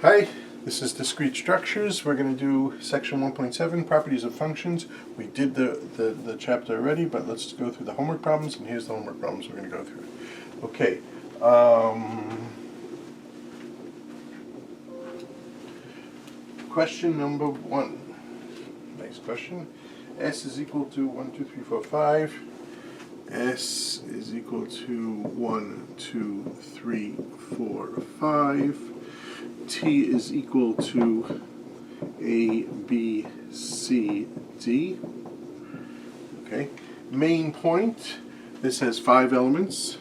Hi, this is Discrete Structures. We're going to do section 1.7, Properties of Functions. We did the chapter already, but let's go through the homework problems, and here's the homework problems we're going to go through. Okay. Question number 1. Nice question. S is equal to 1, 2, 3, 4, 5. S is equal to 1, 2, 3, 4, 5. T is equal to A, B, C, D. Okay. Main point. This has 5 elements.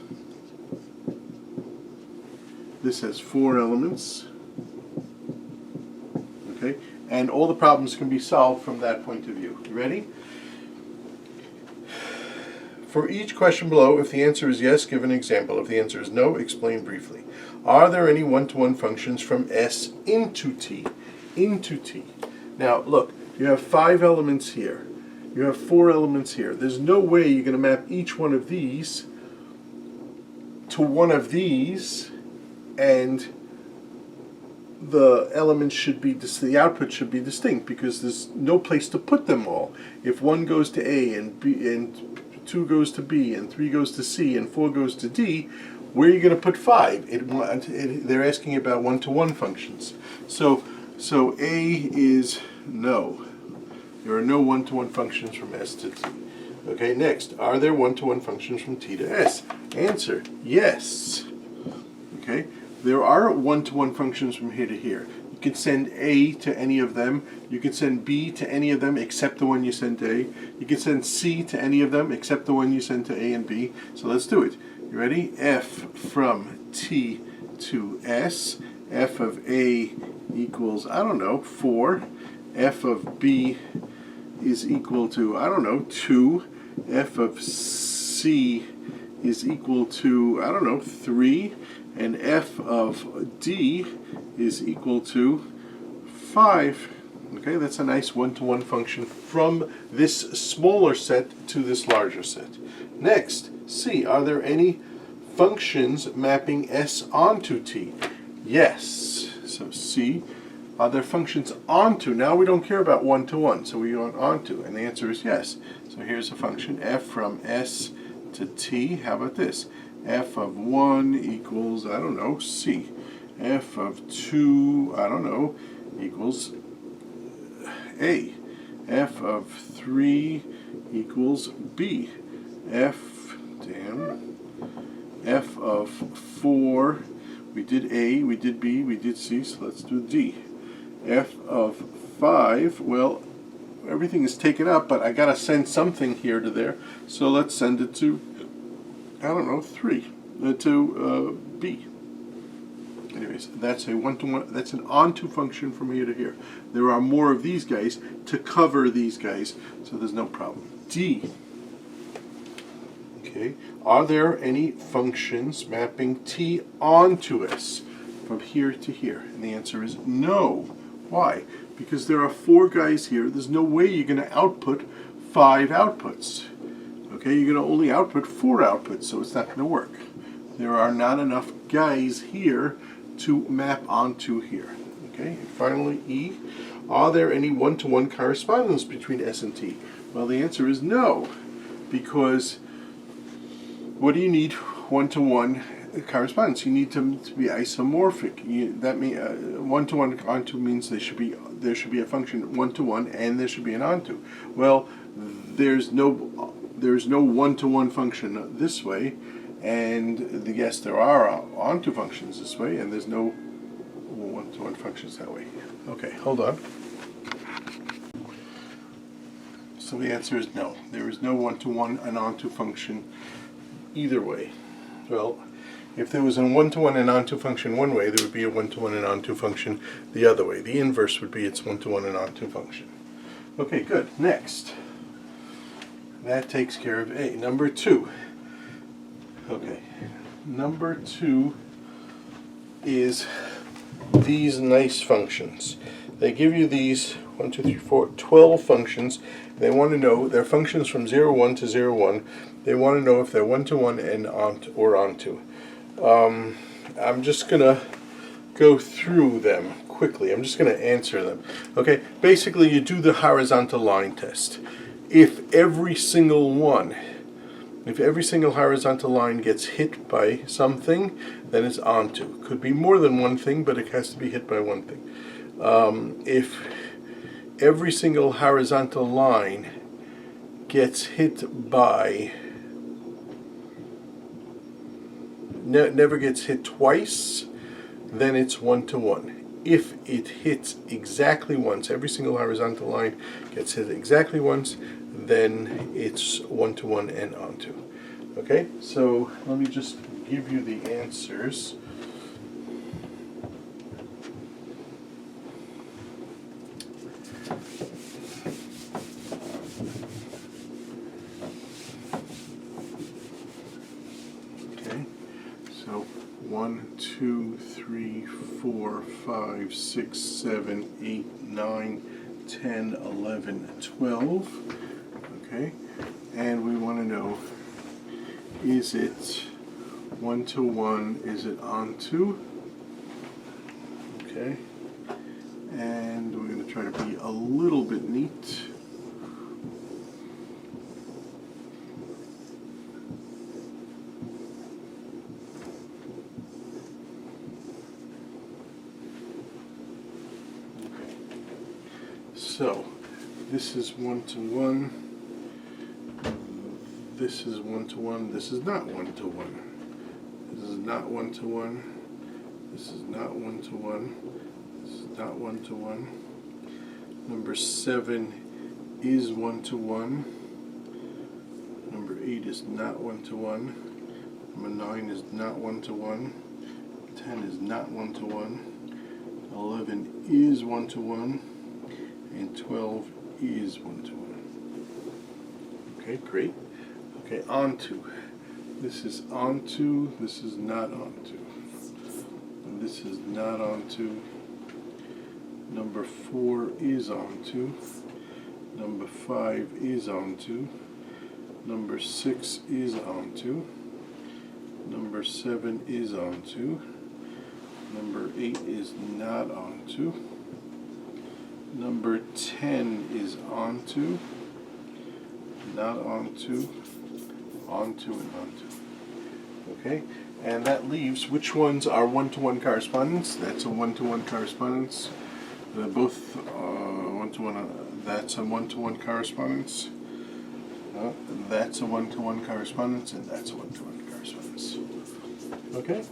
This has 4 elements. Okay. And all the problems can be solved from that point of view. You ready? For each question below, if the answer is yes, give an example. If the answer is no, explain briefly. Are there any one-to-one functions from S into T? Into T. Now, look, you have 5 elements here. You have 4 elements here. There's no way you're going to map each one of these to one of these, and the elements should be, the output should be distinct, because there's no place to put them all. If 1 goes to A and B and 2 goes to B and 3 goes to C and 4 goes to D, where are you going to put 5? They're asking about one-to-one functions. So A is no. There are no one-to-one functions from S to T. Okay, next, are there one-to-one functions from T to S? Answer, yes. Okay, there are one-to-one functions from here to here. You can send A to any of them. You can send B to any of them except the one you sent to A. You can send C to any of them except the one you sent to A and B. So let's do it. You ready? F from T to S. F of A equals, I don't know, 4. F of B is equal to, I don't know, 2. F of C is equal to, I don't know, 3. And F of D is equal to 5. Okay, that's a nice one-to-one function from this smaller set to this larger set. Next, C, are there any functions mapping S onto T? Yes. So C, are there functions onto? Now we don't care about one-to-one, so we want onto, and the answer is yes. So here's a function, F from S to T. How about this? F of 1 equals, I don't know, C. F of 2, I don't know, equals A. F of 3 equals B. F of 4, we did A, we did B, we did C, so let's do D. F of 5, well, everything is taken up, but I gotta send something here to there, so let's send it to, I don't know, 3, to B. Anyways, that's a one-to-one, that's an onto function from here to here. There are more of these guys to cover these guys, so there's no problem. D. Okay, are there any functions mapping T onto S from here to here? And the answer is no. Why? Because there are 4 guys here. There's no way you're going to output 5 outputs. Okay, you're going to only output 4 outputs, so it's not going to work. There are not enough guys here to map onto here. Okay, and finally E, are there any one-to-one correspondence between S and T? Well, the answer is no, because what do you need one-to-one correspondence? You need to be isomorphic. That means one-to-one onto means there should be a function one-to-one and there should be an onto. Well, there's no one-to-one function this way, and yes, there are onto functions this way, and there's no one-to-one functions that way. Okay, hold on. So the answer is no. There is no one-to-one and onto function either way. Well, if there was a one-to-one and onto function one way, there would be a one-to-one and onto function the other way. The inverse would be its one-to-one and onto function. Okay, good. Next. That takes care of A. Number 2. Okay. Number 2 is these nice functions. They give you these 1, 2, 3, 4, 12 functions. They want to know their functions from 0, 1 to 0, 1. They want to know if they're one-to-one and onto or onto. I'm just going to go through them quickly. I'm just going to answer them. Okay, basically you do the horizontal line test. If every single horizontal line gets hit by something, then it's onto. Could be more than one thing, but it has to be hit by one thing. If every single horizontal line gets hit by, never gets hit twice, then it's one-to-one. If it hits exactly once, every single horizontal line gets hit exactly once, then it's one-to-one and onto. Okay, so let me just give you the answers. Okay, so 1, 2, 3, 4, 5, 6, 7, 8, 9, 10, 11, 12. Okay, and we want to know, is it one-to-one, is it onto? Okay, and we're going to try to be a little bit neat. Okay, so this is one-to-one. This is one-to-one. This is not one-to-one. This is not one-to-one. This is not one-to-one. This is not one-to-one. Number 7 is one-to-one. Number 8 is not one-to-one. Number 9 is not one-to-one. 10 is not one-to-one. 11 is one-to-one. And 12 is one-to-one. Okay, great. Okay, onto. This is onto, this is not onto. This is not onto. Number 4 is onto. Number 5 is onto. Number 6 is onto. Number 7 is onto. Number 8 is not onto. Number 10 is onto. Not onto. Onto and onto. Okay, and that leaves which ones are one-to-one correspondence. That's a one-to-one correspondence. They're both one-to-one. That's a one-to-one correspondence. That's a one-to-one correspondence, and that's a one-to-one correspondence. Okay.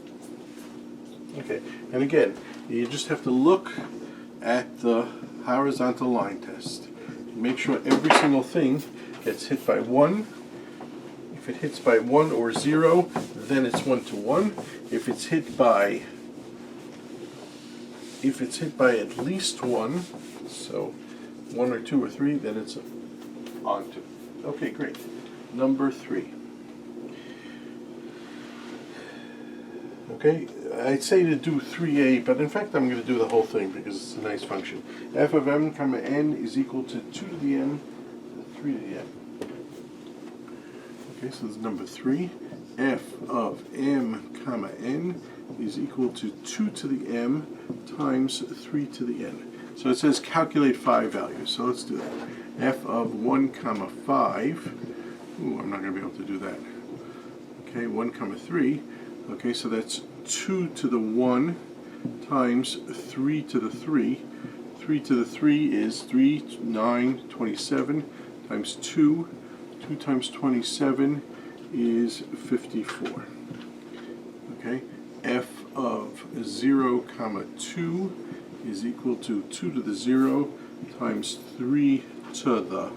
Okay, and again, you just have to look at the horizontal line test. Make sure every single thing gets hit by 1. If it hits by 1 or 0, then it's one-to-one. If it's hit by at least 1, so 1 or 2 or 3, then it's onto. Okay, great. Number 3. Okay, I'd say to do 3a, but in fact I'm going to do the whole thing because it's a nice function. F of m comma n is equal to 2 to the n, 3 to the n. Okay, so this is number 3. F of m comma n is equal to 2 to the m times 3 to the n. So it says calculate 5 values, so let's do that. F of 1 comma 5, ooh, I'm not going to be able to do that. Okay, 1 comma 3, okay, so that's 2 to the 1 times 3 to the 3. 3 to the 3 is 3, 9, 27 times 2. 2 times 27 is 54. Okay, f of 0 comma 2 is equal to 2 to the 0 times 3 to the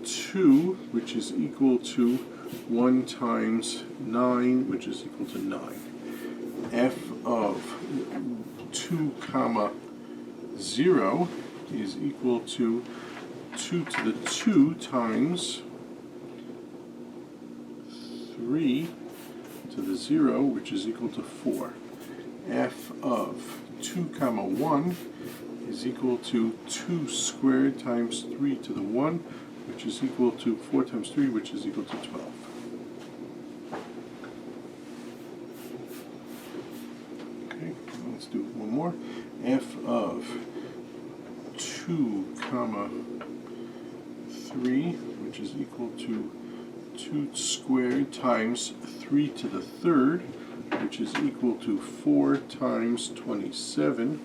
2, which is equal to 1 times 9, which is equal to 9. F of 2 comma 0 is equal to 2 to the 2 times 3 to the 0, which is equal to 4. F of 2 comma 1 is equal to 2 squared times 3 to the 1, which is equal to 4 times 3, which is equal to 12. Okay, let's do one more. f of 2 comma 3, which is equal to 2 squared times 3 to the third, which is equal to 4 times 27,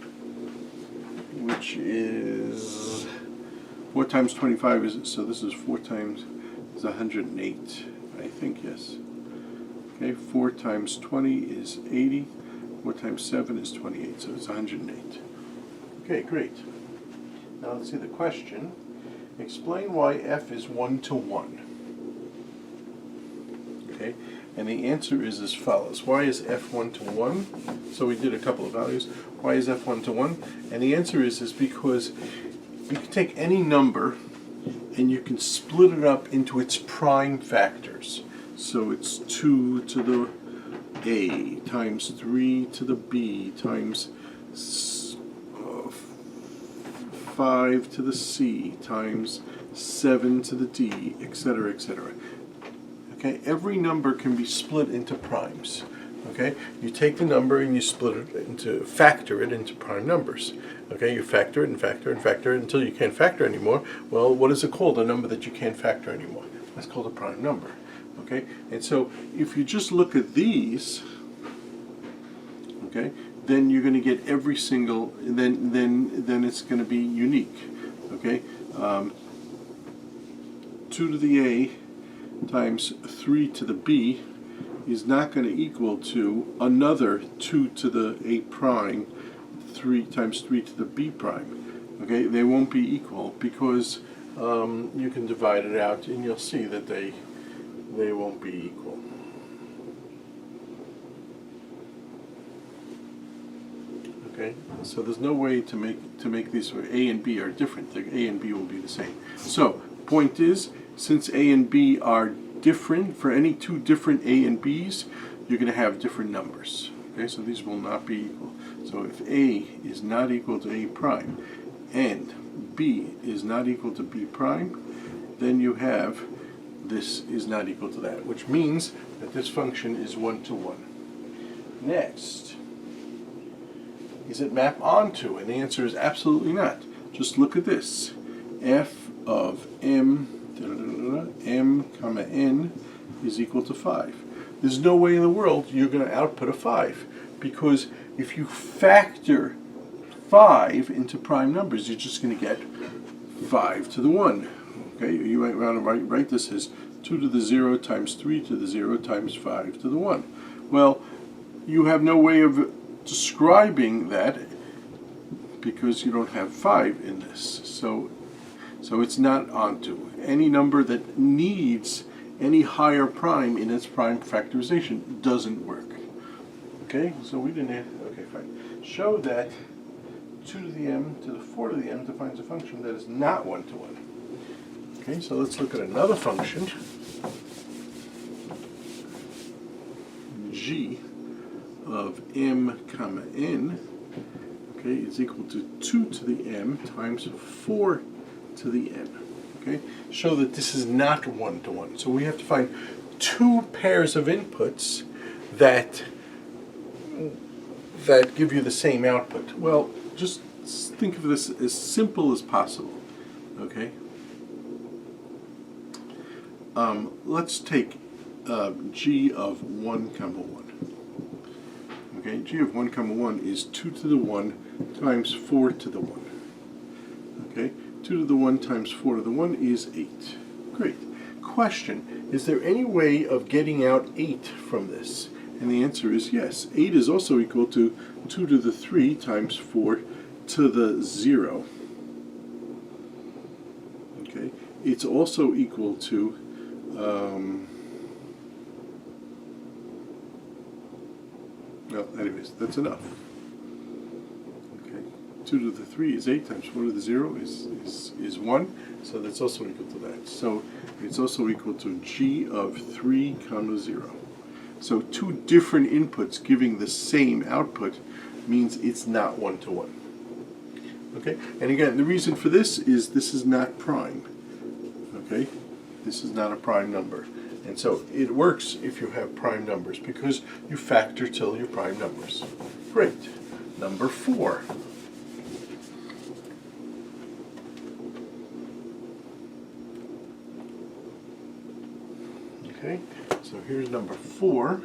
which is 4 times 25 is, so this is 4 times is 108, I think, yes. Okay, 4 times 20 is 80, 4 times 7 is 28, so it's 108. Okay, great. Now let's see the question. Explain why f is 1 to 1. Okay, and the answer is as follows. Why is f 1 to 1? So we did a couple of values. Why is f 1 to 1? And the answer is because you can take any number and you can split it up into its prime factors. So it's 2 to the a times 3 to the b times 5 to the c times 7 to the d, etc., etc. Okay, every number can be split into primes. Okay, you take the number and you split it into, factor it into prime numbers. Okay, you factor it and factor it and factor it until you can't factor anymore. Well, what is it called? A number that you can't factor anymore. That's called a prime number. Okay, and so if you just look at these, okay, then you're going to get every single. Then it's going to be unique. Okay, 2 to the a times 3 to the b is not going to equal to another 2 to the a prime 3 times 3 to the b prime. Okay, they won't be equal because you can divide it out and you'll see that they won't be equal. Okay, so there's no way to make these where a and b are different. The a and b will be the same. So point is, since a and b are different, for any two different a and b's, you're going to have different numbers. Okay, so these will not be equal. So if a is not equal to a prime and b is not equal to b prime, then you have this is not equal to that, which means that this function is 1 to 1. Next, is it map onto? And the answer is absolutely not. Just look at this. F of m comma n is equal to 5. There's no way in the world you're going to output a 5, because if you factor 5 into prime numbers, you're just going to get 5 to the 1. Okay, you might want to write this as 2 to the 0 times 3 to the 0 times 5 to the 1. Well, you have no way of describing that because you don't have 5 in this. So it's not onto. Any number that needs any higher prime in its prime factorization doesn't work. Okay, so we didn't have, okay, fine. Show that 2 to the m to the 4 to the m defines a function that is not 1 to 1. Okay, so let's look at another function. G of m comma n, okay, is equal to 2 to the m times 4 to the n. Okay, show that this is not 1 to 1. So we have to find two pairs of inputs that give you the same output. Well, just think of this as simple as possible. Okay. Let's take g of 1 comma 1. Okay, g of 1 comma 1 is 2 to the 1 times 4 to the 1. Okay, 2 to the 1 times 4 to the 1 is 8. Great. Question, is there any way of getting out 8 from this? And the answer is yes. 8 is also equal to 2 to the 3 times 4 to the 0. Okay, it's also equal to well, anyways, that's enough. Okay, 2 to the 3 is 8 times 4 to the 0 is 1, so that's also equal to that. So it's also equal to g of 3 comma 0. So two different inputs giving the same output means it's not 1 to 1. Okay, and again, the reason for this is not prime. Okay, this is not a prime number. And so it works if you have prime numbers because you factor till your prime numbers. Great. Number 4. Okay, so here's number 4.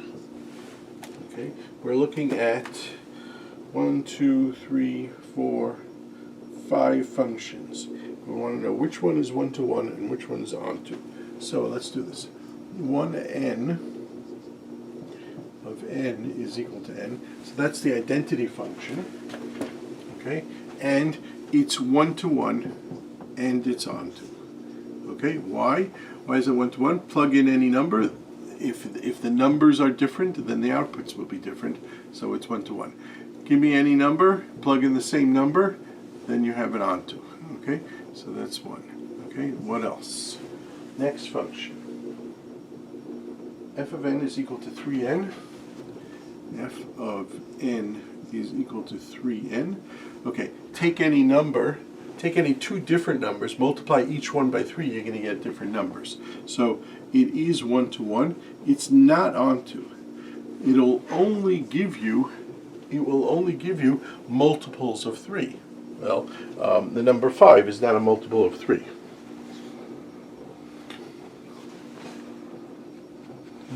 Okay, we're looking at 1, 2, 3, 4, 5 functions. We want to know which one is 1-to-1 and which one is onto. So let's do this. 1n of n is equal to n. So that's the identity function. Okay, and it's 1-to-1 and it's onto. Okay, why? Why is it 1-to-1? Plug in any number. If the numbers are different, then the outputs will be different. So it's 1-to-1. Give me any number, plug in the same number, then you have it onto. Okay, so that's 1. Okay, what else? Next function. F of n is equal to 3n. F of n is equal to 3n. Okay, take any number, take any 2 different numbers, multiply each one by 3, you're going to get different numbers. So it is 1-to-1. It's not onto. It will only give you multiples of 3. Well, the number 5 is not a multiple of 3.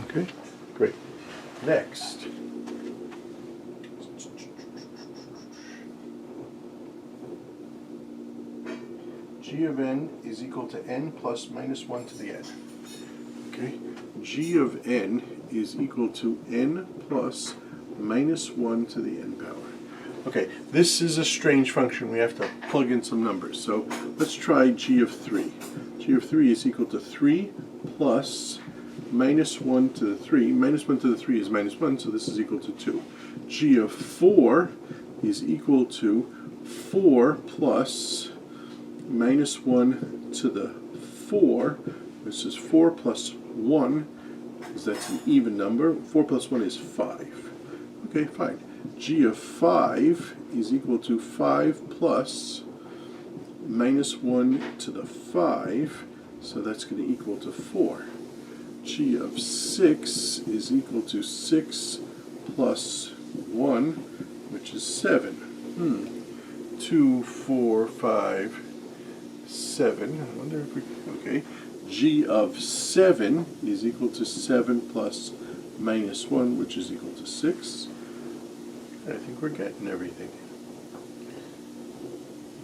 Okay, great. Next. G of n is equal to n plus minus 1 to the n. Okay, G of n is equal to n plus minus 1 to the n power. Okay, this is a strange function. We have to plug in some numbers. So let's try G of 3. G of 3 is equal to 3 plus minus 1 to the 3. Minus 1 to the 3 is minus 1, so this is equal to 2. G of 4 is equal to 4 plus minus 1 to the 4. This is 4 plus 1, because that's an even number. 4 plus 1 is 5. Okay, fine. G of 5 is equal to 5 plus minus 1 to the 5, so that's going to equal to 4. G of 6 is equal to 6 plus 1, which is 7. 2, 4, 5, 7. I wonder if we... Okay. G of 7 is equal to 7 plus minus 1, which is equal to 6. I think we're getting everything.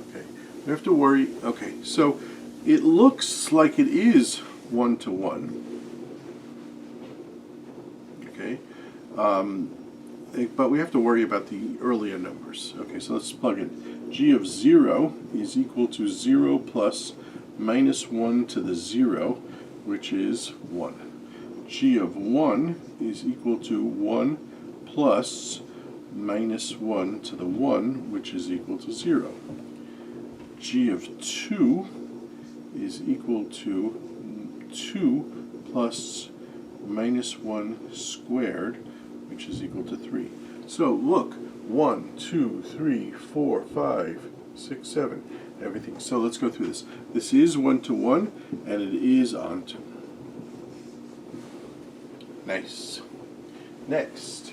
Okay. We have to worry... Okay, so it looks like it is 1-to-1. Okay. But we have to worry about the earlier numbers. Okay, so let's plug in. G of 0 is equal to 0 plus minus 1 to the 0, which is 1. G of 1 is equal to 1 plus minus 1 to the 1, which is equal to 0. G of 2 is equal to 2 plus minus 1 squared, which is equal to 3. So look, 1, 2, 3, 4, 5, 6, 7, everything. So let's go through this. This is 1-to-1, and it is onto. Nice. Next,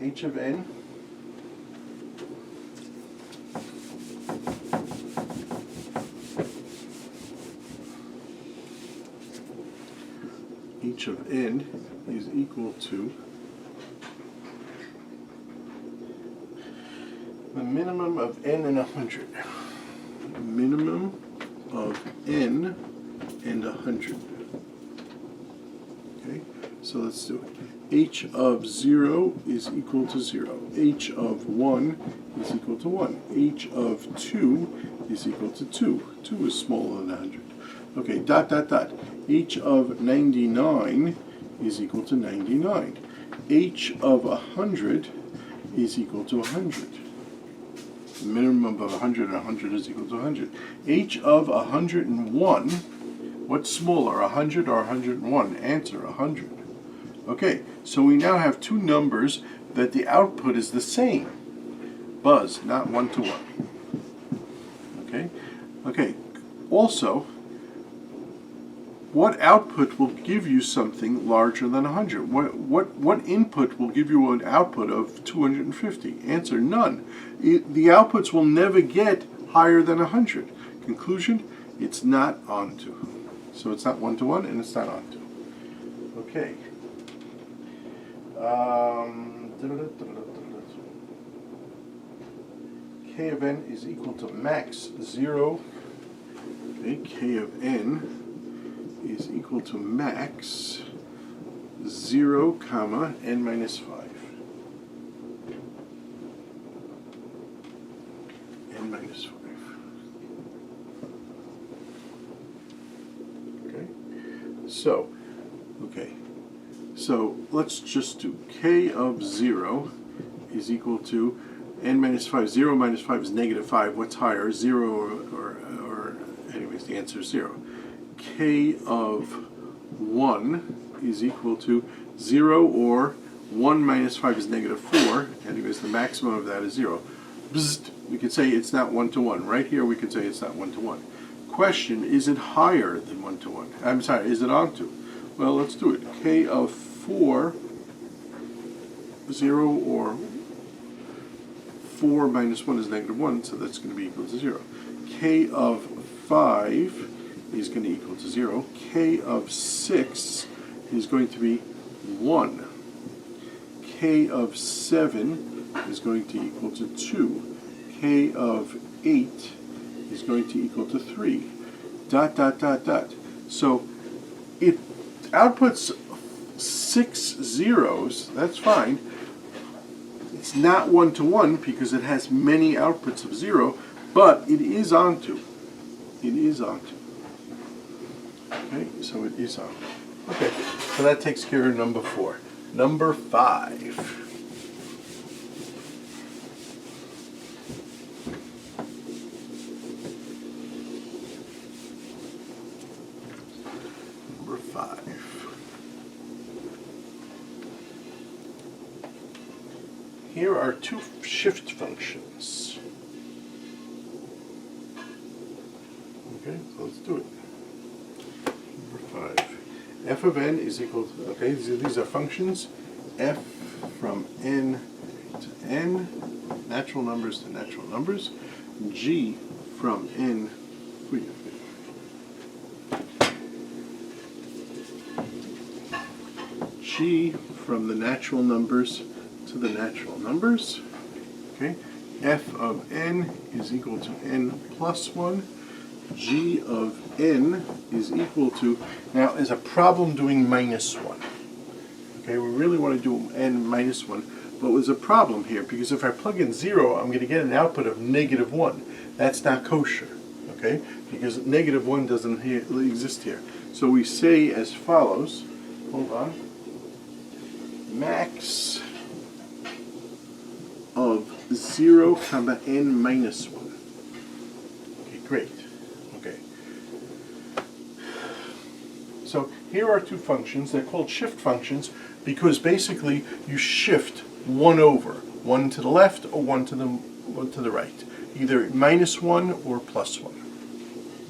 H of n H of n is equal to the minimum of n and 100. Minimum of n and 100. Okay, so let's do it. H of 0 is equal to 0. H of 1 is equal to 1. H of 2 is equal to 2. 2 is smaller than 100. Okay, dot, dot, dot. H of 99 is equal to 99. H of 100 is equal to 100. The minimum of 100 and 100 is equal to 100. H of 101, what's smaller, 100 or 101? Answer, 100. Okay, so we now have two numbers that the output is the same. Buzz, not 1-to-1. Okay? Okay, also, what output will give you something larger than 100? What input will give you an output of 250? Answer, none. The outputs will never get higher than 100. Conclusion, it's not onto. So it's not 1 to 1 and it's not onto. Okay. K of n is equal to max 0. Okay, K of n is equal to max 0, comma, n minus 5. N minus 5. Okay. So let's just do K of 0 is equal to n minus 5. 0 minus 5 is negative 5. What's higher, 0 or anyways, the answer is 0. K of 1 is equal to 0 or 1 minus 5 is negative 4. Anyways, the maximum of that is 0. Bzzzt. We could say it's not 1 to 1. Right here we could say it's not 1 to 1. Question, is it higher than 1 to 1? I'm sorry, is it onto? Well, let's do it. K of 4, 0 or 4 minus 1 is negative 1, so that's going to be equal to 0. K of 5 is going to equal to 0. K of 6 is going to be 1. K of 7 is going to equal to 2. K of 8 is going to equal to 3. Dot, dot, dot, dot. So it outputs 6 zeros, that's fine. It's not 1 to 1 because it has many outputs of 0, but it is onto. It is onto. Okay, so it is on. Okay, so that takes care of number 4. Number 5. Number 5. Here are two shift functions. Okay, so let's do it. Number 5. F of n is equal to, okay, these are functions. F from n to n, natural numbers to natural numbers. G from n, G from the natural numbers to the natural numbers. Okay, F of n is equal to n plus 1. G of n is equal to, now is a problem doing minus 1. Okay, we really want to do n minus 1, but there's a problem here because if I plug in 0, I'm going to get an output of negative 1. That's not kosher, okay, because negative 1 doesn't exist here. So we say as follows, hold on, max of 0 comma n minus 1. Okay, great. Okay. So here are two functions. They're called shift functions because basically you shift one over, one to the left or one to the right, either minus 1 or plus 1.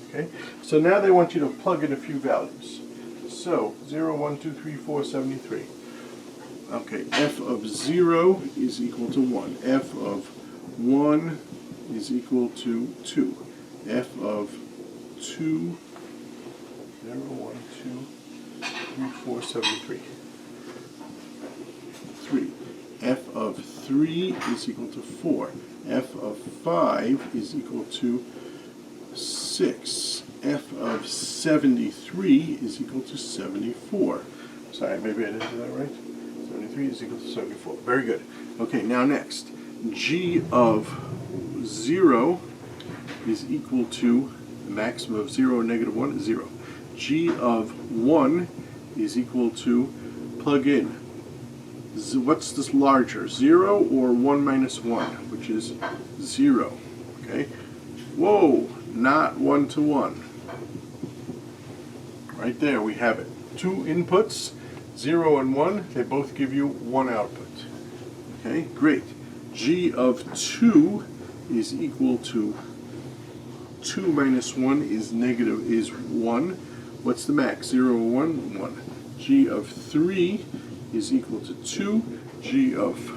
Okay. So now they want you to plug in a few values. So 0, 1, 2, 3, 4, 73. Okay, f of 0 is equal to 1. F of 1 is equal to 2. F of 2, 0, 1, 2, 3, 4, 73. 3. F of 3 is equal to 4. F of 5 is equal to 6. F of 73 is equal to 74. Sorry, maybe I didn't do that right. 73 is equal to 74. Very good. Okay, now next. G of 0 is equal to the maximum of 0 and negative 1 is 0. G of 1 is equal to, plug in, what's this larger, 0 or 1 minus 1, which is 0. Okay? Whoa, not 1 to 1. Right there we have it. Two inputs, 0 and 1, they both give you one output. Okay, great. G of 2 is equal to 2 minus 1 is 1. What's the max? 0 or 1? 1. G of 3 is equal to 2. G of,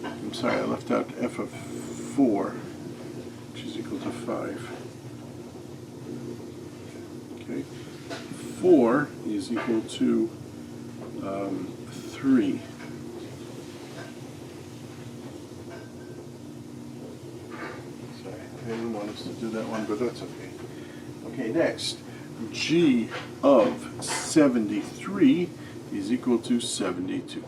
I'm sorry, I left out F of 4, which is equal to 5. Okay, 4 is equal to 3. Sorry, I didn't want us to do that one, but that's okay. Okay, next, g of 73 is equal to 72.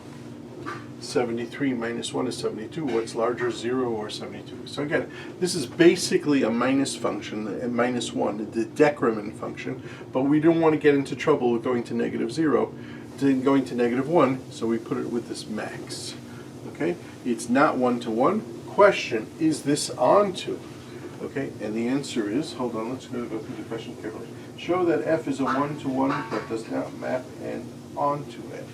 73 minus 1 is 72. What's larger, 0 or 72? So again, this is basically a minus function, minus 1, the decrement function, but we don't want to get into trouble with going to negative 0, going to negative 1, so we put it with this max. Okay, it's not 1 to 1. Question, is this onto? Okay, and the answer is, hold on, let's go through the question carefully. Show that f is a 1 to 1 but does not map n onto n.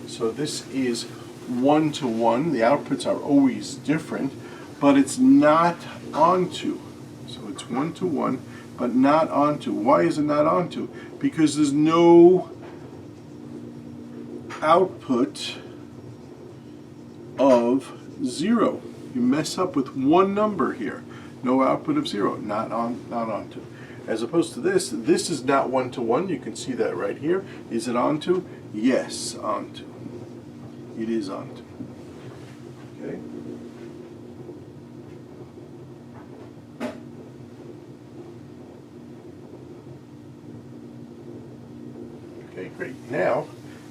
So this is 1 to 1. The outputs are always different, but it's not onto. So it's 1 to 1, but not onto. Why is it not onto? Because there's no output of 0. You mess up with one number here. No output of 0, not onto. As opposed to this is not 1 to 1. You can see that right here. Is it onto? Yes, onto. It is onto. Okay. Okay, great. Now,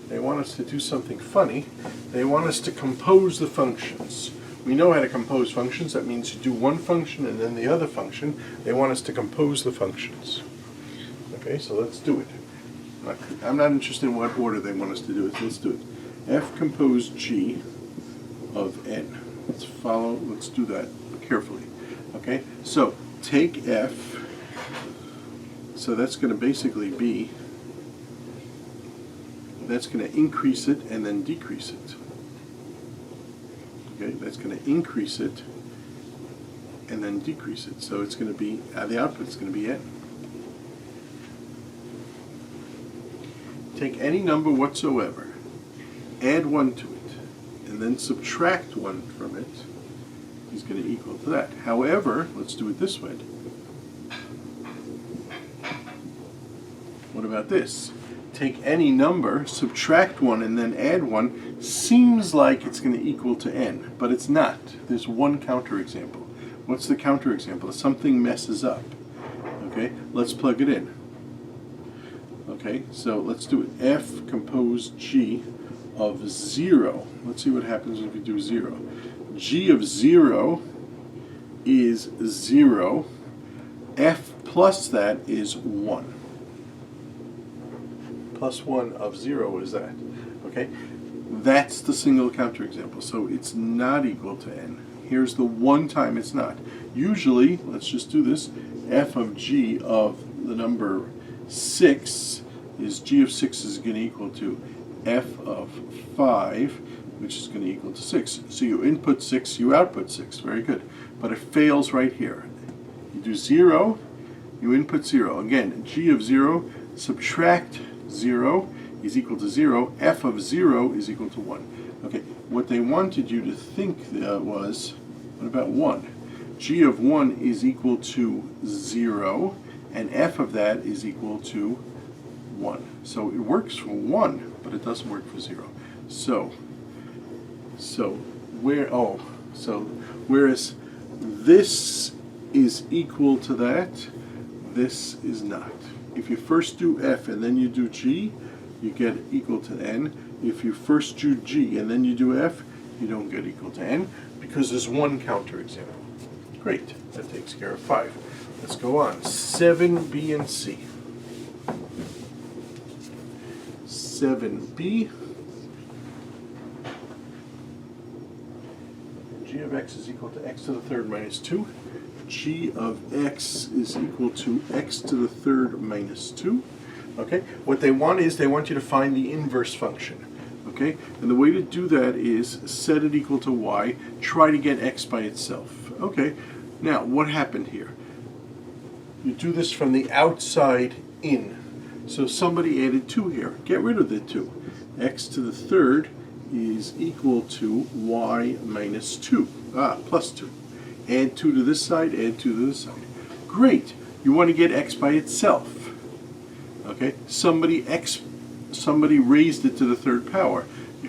they want us to do something funny. They want us to compose the functions. We know how to compose functions. That means you do one function and then the other function. They want us to compose the functions. Okay, so let's do it. I'm not interested in what order they want us to do it. So let's do it. F compose G of n. Let's do that carefully. Okay, so take F. So that's going to basically be, that's going to increase it and then decrease it. Okay, that's going to increase it and then decrease it. So it's going to be, the output is going to be n. Take any number whatsoever, add 1 to it, and then subtract 1 from it is going to equal to that. However, let's do it this way. What about this? Take any number, subtract 1, and then add 1. Seems like it's going to equal to n, but it's not. There's one counterexample. What's the counterexample? If something messes up. Okay, let's plug it in. Okay, so let's do it. F compose G of 0. Let's see what happens if we do 0. G of 0 is 0. F plus that is 1. Plus 1 of 0 is that. Okay, that's the single counterexample. So it's not equal to n. Here's the one time it's not. Usually, let's just do this. F of G of the number 6 is G of 6 is going to equal to F of 5, which is going to equal to 6. So you input 6, you output 6. Very good. But it fails right here. You do 0, you input 0. Again, G of 0, subtract 0 is equal to 0. F of 0 is equal to 1. Okay, what they wanted you to think was, what about 1? G of 1 is equal to 0, and F of that is equal to 1. So it works for 1, but it doesn't work for 0. Whereas this is equal to that, this is not. If you first do F and then you do G, you get equal to n. If you first do G and then you do F, you don't get equal to n, because there's one counterexample. Great, that takes care of 5. Let's go on. 7, B, and C. 7b, g of x is equal to x to the third minus 2. G of x is equal to x to the third minus 2. Okay, what they want is they want you to find the inverse function. Okay, and the way to do that is set it equal to y, try to get x by itself. Okay, now what happened here? You do this from the outside in. So somebody added 2 here. Get rid of the 2. X to the third is equal to y minus 2. Plus 2. Add 2 to this side, add 2 to this side. Great. You want to get x by itself. Okay, somebody raised it to the third power.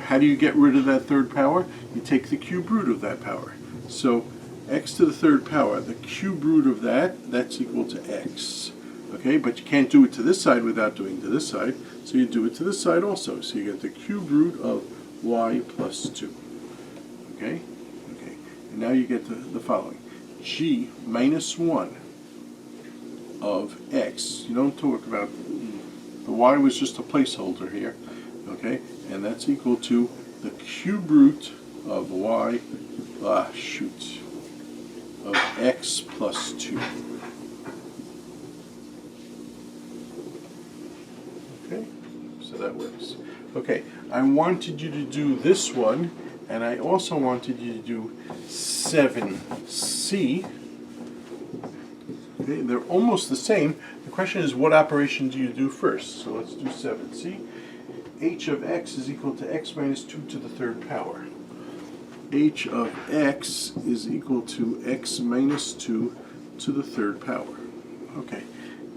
How do you get rid of that third power? You take the cube root of that power. So x to the third power, the cube root of that, that's equal to x. Okay, but you can't do it to this side without doing it to this side, so you do it to this side also. So you get the cube root of y plus 2. Okay? Okay. And now you get the following. G minus 1 of x. You don't talk about, the y was just a placeholder here. Okay? And that's equal to the cube root of y, of x plus 2. Okay, so that works. Okay, I wanted you to do this one, and I also wanted you to do 7c. Okay, they're almost the same. The question is, what operation do you do first? So let's do 7c. H of x is equal to x minus 2 to the third power. H of x is equal to x minus 2 to the third power. Okay,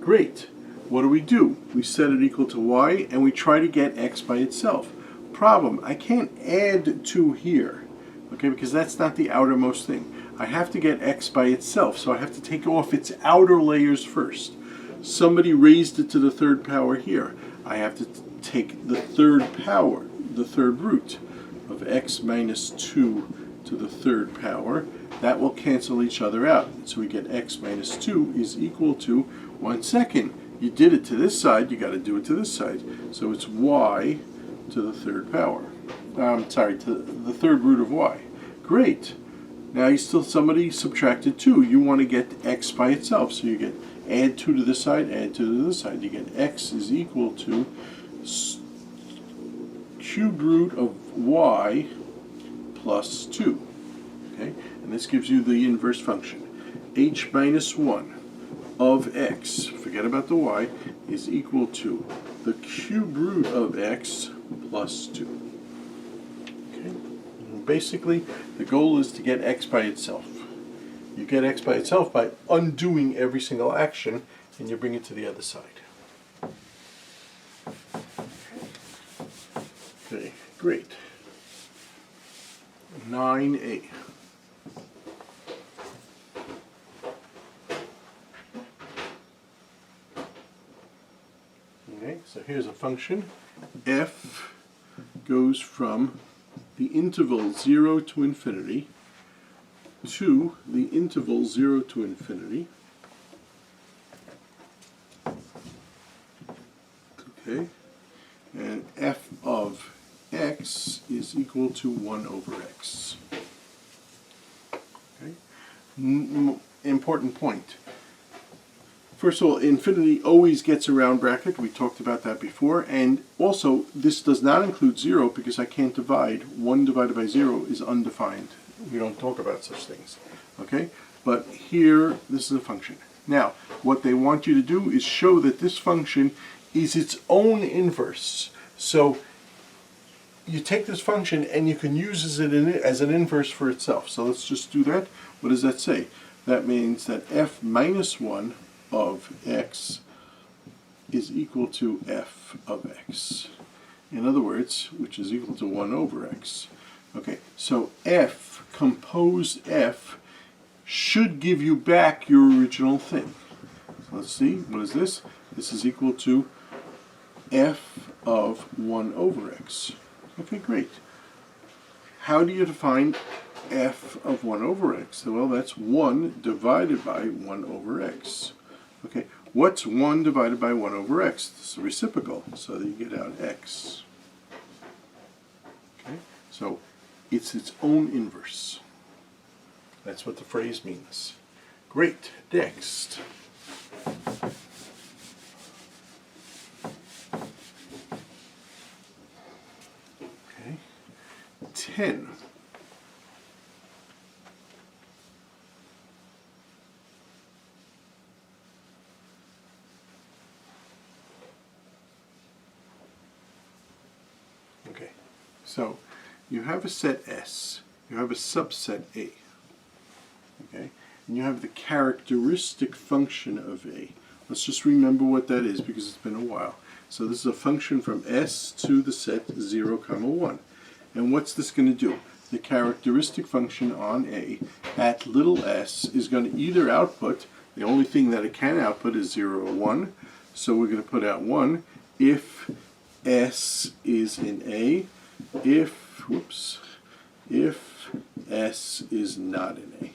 great. What do? We set it equal to y, and we try to get x by itself. Problem, I can't add 2 here, okay, because that's not the outermost thing. I have to get x by itself, so I have to take off its outer layers first. Somebody raised it to the third power here. I have to take the third power, the third root of x minus 2 to the third power. That will cancel each other out. So we get x minus 2 is equal to, 1 second, you did it to this side, you got to do it to this side. So it's y to the third power. To the third root of y. Great. Now somebody subtracted 2. You want to get x by itself. So you get add 2 to this side, add 2 to this side. You get x is equal to cube root of y plus 2. Okay? And this gives you the inverse function. H minus 1 of x, forget about the y, is equal to the cube root of x plus 2. Okay? And basically, the goal is to get x by itself. You get x by itself by undoing every single action, and you bring it to the other side. Okay, great. 9a. Okay, so here's a function. F goes from the interval 0 to infinity to the interval 0 to infinity. Okay, and f of x is equal to 1 over x. Okay, important point. First of all, infinity always gets a round bracket. We talked about that before. And also, this does not include 0 because I can't divide. 1 divided by 0 is undefined. We don't talk about such things. Okay? But here, this is a function. Now, what they want you to do is show that this function is its own inverse. So, you take this function and you can use it as an inverse for itself. So let's just do that. What does that say? That means that f minus 1 of x is equal to f of x. In other words, which is equal to 1 over x. Okay, so f, composed f, should give you back your original thing. So let's see, what is this? This is equal to f of 1 over x. Okay, great. How do you define f of 1 over x? Well, that's 1 divided by 1 over x. Okay, what's 1 divided by 1 over x? This is a reciprocal, so that you get out x. Okay, so it's its own inverse. That's what the phrase means. Great, next. Okay, 10. Okay, so you have a set S, you have a subset A, okay, and you have the characteristic function of A. Let's just remember what that is because it's been a while. So this is a function from S to the set 0, 1. And what's this going to do? The characteristic function on A at little s is going to either output, the only thing that it can output is 0 or 1. So we're going to put out 1 if S is in A, if S is not in A.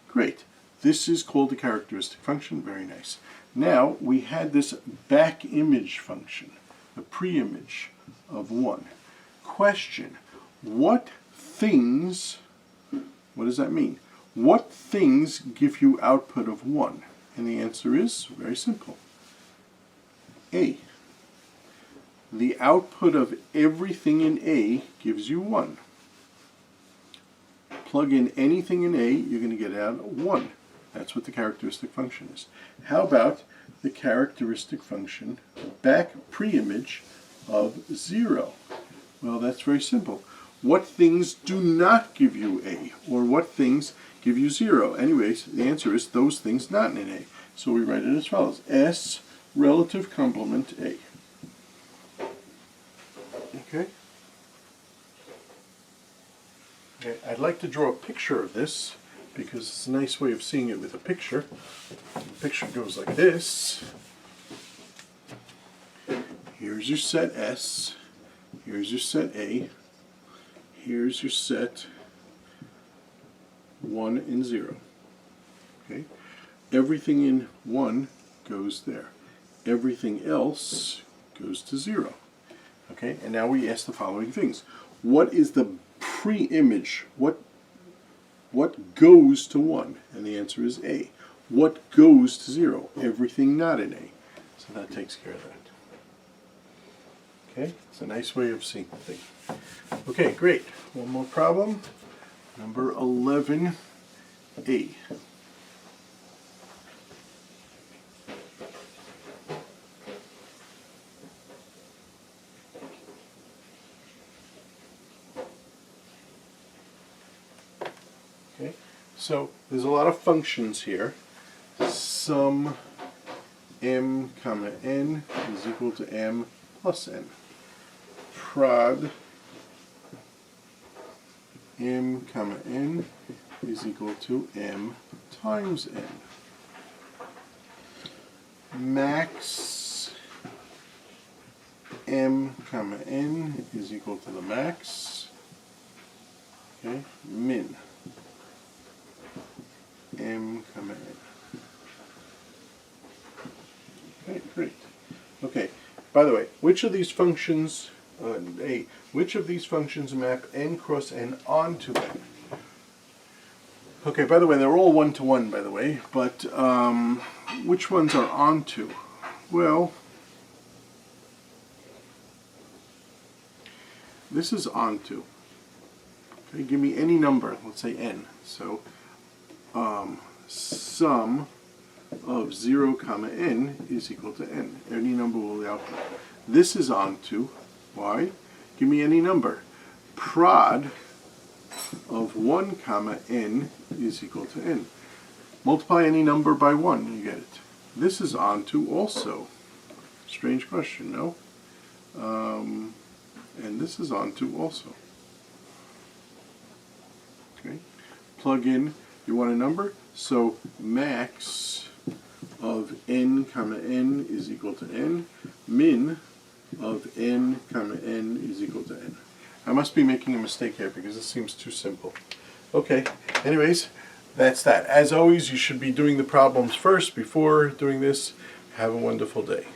Great. This is called the characteristic function. Very nice. Now we had this back image function, the pre-image of 1. Question, what things, what does that mean? What things give you output of 1? And the answer is very simple. A. The output of everything in A gives you 1. Plug in anything in A, you're going to get out 1. That's what the characteristic function is. How about the characteristic function back pre-image of 0? Well, that's very simple. What things do not give you A, or what things give you 0? Anyways, the answer is those things not in A. So we write it as follows. S relative complement A. Okay? Okay, I'd like to draw a picture of this because it's a nice way of seeing it with a picture. The picture goes like this. Here's your set S. Here's your set A. Here's your set 1 and 0. Okay? Everything in 1 goes there. Everything else goes to 0. Okay? And now we ask the following things. What is the pre-image? What goes to 1? And the answer is A. What goes to 0? Everything not in A. So that takes care of that. Okay? It's a nice way of seeing the thing. Okay, great. One more problem. Number 11A. Okay, so there's a lot of functions here. Sum m comma n is equal to m plus n. Prod m comma n is equal to m times n. Max m comma n is equal to the max. Okay, min m comma n. Okay, great. Okay, by the way, which of these functions which of these functions map n cross n onto n? Okay, by the way, they're all one-to-one, by the way, but which ones are onto? Well, this is onto. Okay, give me any number, let's say n. So, sum of 0 comma n is equal to n. Any number will output. This is onto. Why? Give me any number. Prod of 1 comma n is equal to n. Multiply any number by 1, you get it. This is onto also. Strange question, no? And this is onto also. Okay. Plug in, you want a number? So max of n comma n is equal to n. Min of n comma n is equal to n. I must be making a mistake here because this seems too simple. Okay, anyways, that's that. As always, you should be doing the problems first before doing this. Have a wonderful day.